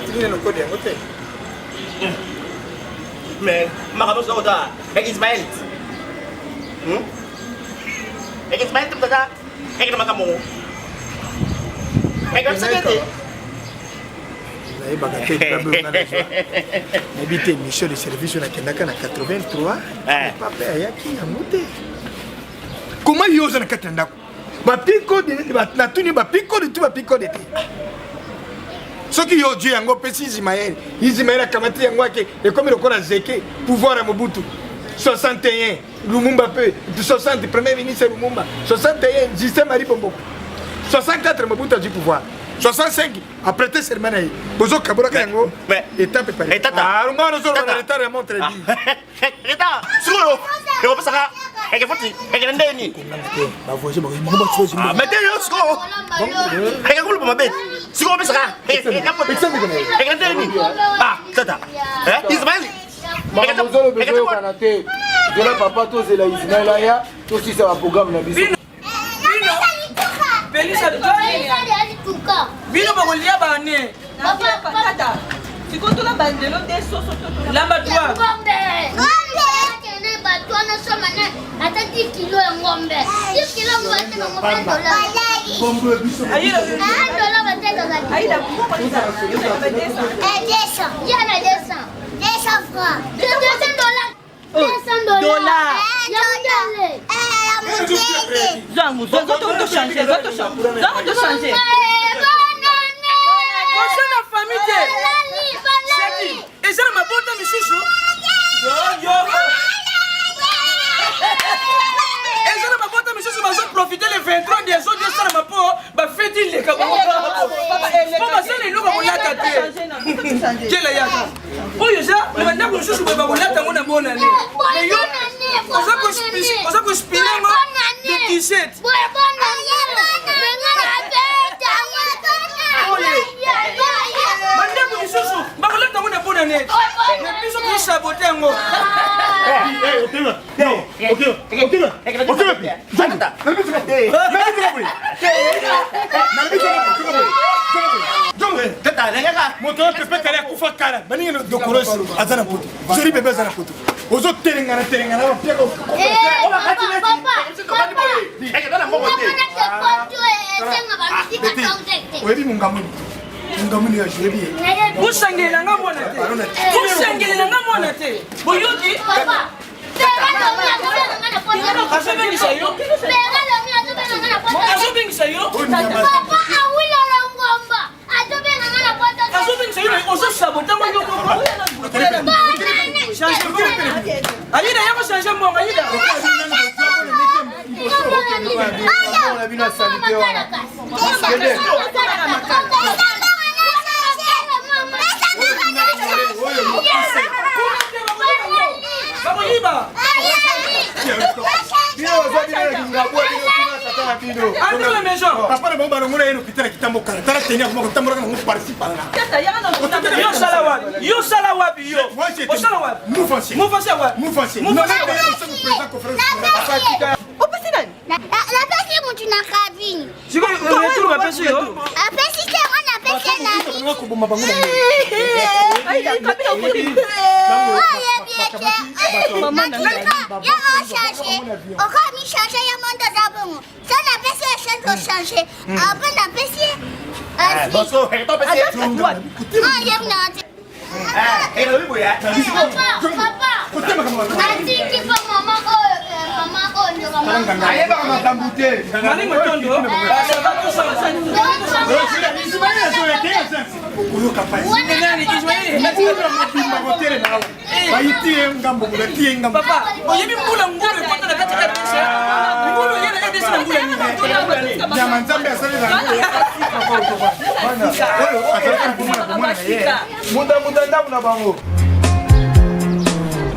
Batilina no code yango te. Mais makambo soko ta Ismaël. Ismaël tout ça. Et makambo. Et comme ça que habité mission de service na kendaka na 83 papa ayaki yango te. Comment yoza na katandako bapiko de natuni bapiko de tu bapiko de te soki yo Dieu yango pesi Ismaël akamati yango ake ekomi lokola zeke pouvoir ya Mobutu 61 Lumumba pe 60 premier ministre Lumumba 61 Justin Marie Bombo 64 Mobutu a du pouvoir 65 après tes serments bozo kabura kango étape par étape arunga no solo na état remonte dit état solo et on passe à et que faut-il et que ndeni ba voisin ba mo ba choisi mais t'es yo sco et que coule pour ma bête si on passe à et que ndeni tata Ismaël papa to zela Ismaël ya to si ça programme na biso Belisa Bino bakolia bane. Papa. Sikoto la bandelo de soso toto. Lamba toi. Ngombe. Kene batwa na soma na ata 10 kilo ya ngombe. 10 kilo ngombe na ngombe $. Ngombe biso. Ayira. $. bateka. Ayira kuko kwa nisa. Desa. Yana desa. Desa francs. $200. $200. Zangu, to changer. Bonjour la famille. Et ça ma bonne ami chouchou. Yo. Et ça ma bonne ami chouchou va profiter les 23 des autres de ça ma peau, va faire les cabos. Papa ça les logo la tête. Quelle est yaka? Oyo ça, on va na chouchou va la mona bonne année. Mais yo, on ça que spire moi de t-shirt. Ngamuni ya jebi. Busangela ngamona te. Boyoki papa.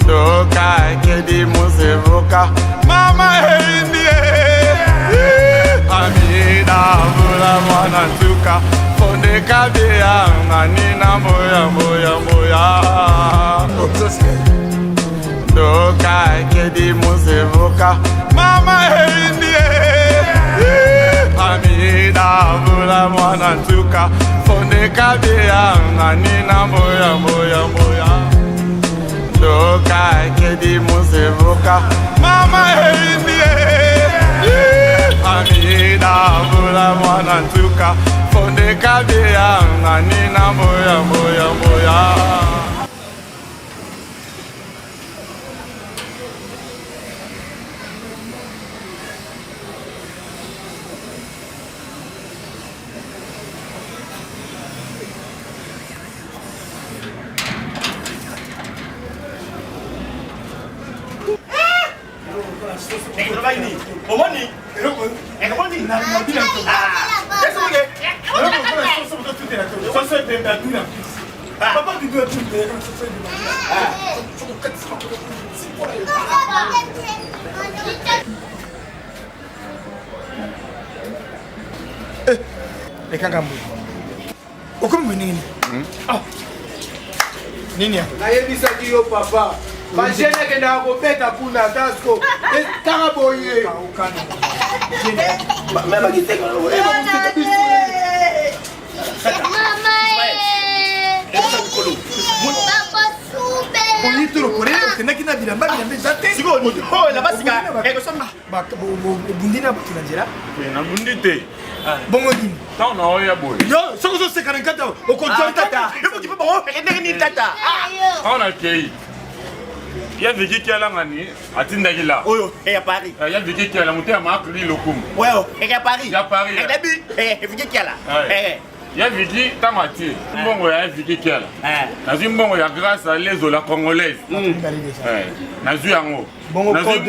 Toka kedi musevuka mama endie amina bula mwana tuka fonde kabia manina moya Toka kedi musevuka mama endie amina Nabula mwana ntuka Foneka bia Nganina moya moya moya Doka kedi musevuka Mama hindi Nabula mwana ntuka Foneka bia Nganina moya moya moya Nini? Nayebisaki yo papa. Bajene akendaka kobeta kuna tasko. Tanga boye. Il y a Vicky qui a l'angani, à Tindagila. Oh, et à Paris. Il y a Vicky qui a la montée à Marc-Louis Locum. Ouais, et à Paris. Il y a Paris. Et début, et Vicky qui a là. Il y a Vicky Tamati. Bon, il y a Vicky qui a là. Dans une bonne, il y a grâce à les Ola congolaises. Dans une ango. Bon, code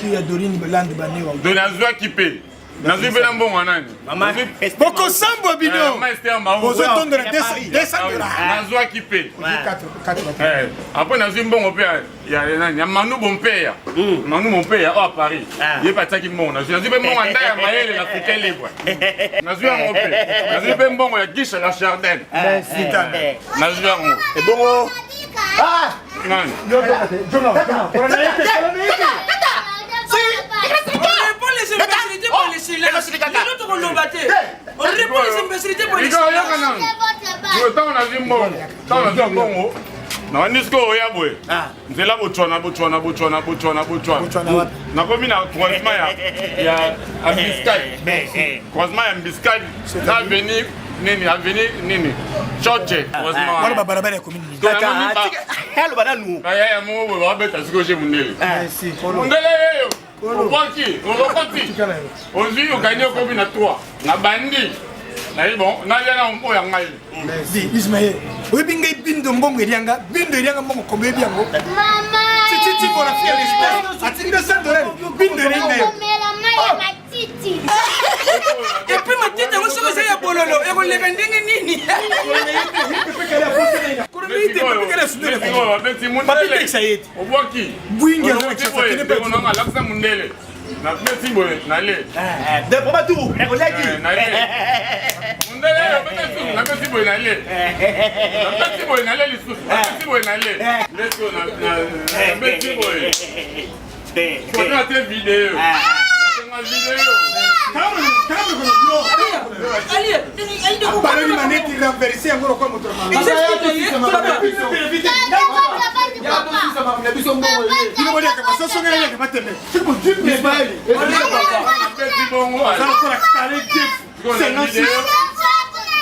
il y a Dorine Beland Banero. De Nazua qui paye. Nazu bena mbongo anani. Boko sambo bino. Bozo tondo na 200 $. Nazua qui paye. Après nazu mbongo pe ya nani ya Manu Bompeya. Manu Bompeya à Paris. Il pas ça qui mbongo. Nazu be mbongo ndaya mayele na Afrique libre. Nazu ya ngope. Nazu be mbongo ya Gisha la Chardin. Merci tata. Nazu ya ngo. Et bongo. Ah! Nani? Jono. Nzela bochona nakomi na croisement ya Ambiscade croisement ya Ambiscade na avenue nini George croisement Wala barabara ya komini. Hello bananu. Aya mo ba beta siko je mundele Merci. mundele yo Obaki, Obaki. Aujourd'hui, on gagne combien de 3 na bandi. Na bon, na yana on ya ngai. Merci. Ismaël. Oui binga bindo mbongo erianga, bindo erianga mbongo kombe biango. Mama. Titi pour la fière espèce. Atiki $100. Bindo erianga yo. Et puis ma tête, on se faisait à Bololo. Et on les vendait nini. Obaki. Buinga na petit boy nale de papa tout et on l'a dit ndele na petit boy nale na petit boy nale petit boy nale leso na petit boy pour la vidéo la vidéo Parole maneti renversé encore comme autre man.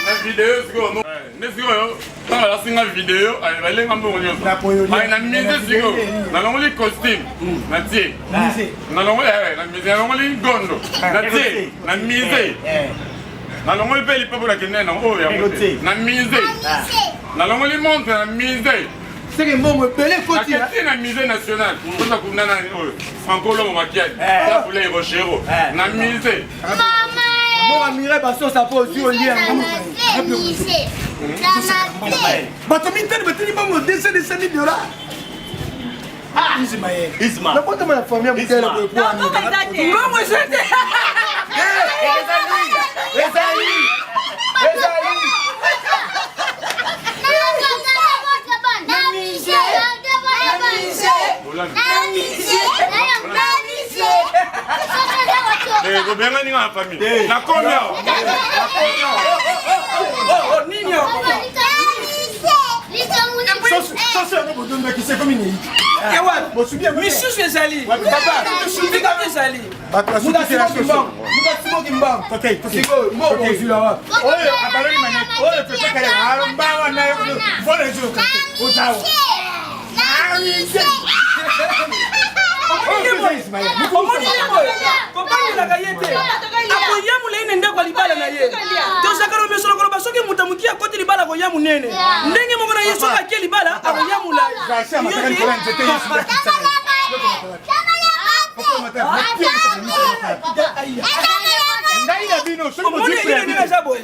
na vidéo siko no nesiko yo tanga la singa vidéo ay lenga mbongo nyonso ay na mise siko na longoli costume na tie na longoli na mise na longoli gondo na tie na mise na longoli pe lipa pour la kenena o ya na mise na longoli montre na mise c'est que mon belé faut dire na musée national pour ça qu'on a Franco Lomo Makiadi ça pour les rocheros na musée bon amire baso ça pose au lien bato mitani batini bango $200,000 ah Isma na kota ma famille mutele ko kwa ni Comment j'étais Bobenga ninga na famille. Na combien? Oh, Nino. Misusu ezali misusu ezali oyo abaloli maneti oyo pepekale alombawa nayo vola ezoka ozawa kobangelaka ye te akoyamula ine ndeko libala na ye tozakala omesolo koloba soki moto amoki akoti libala akoya monene ndenge moko na ye soki akie libala akoyamula omoni elile nini aza boye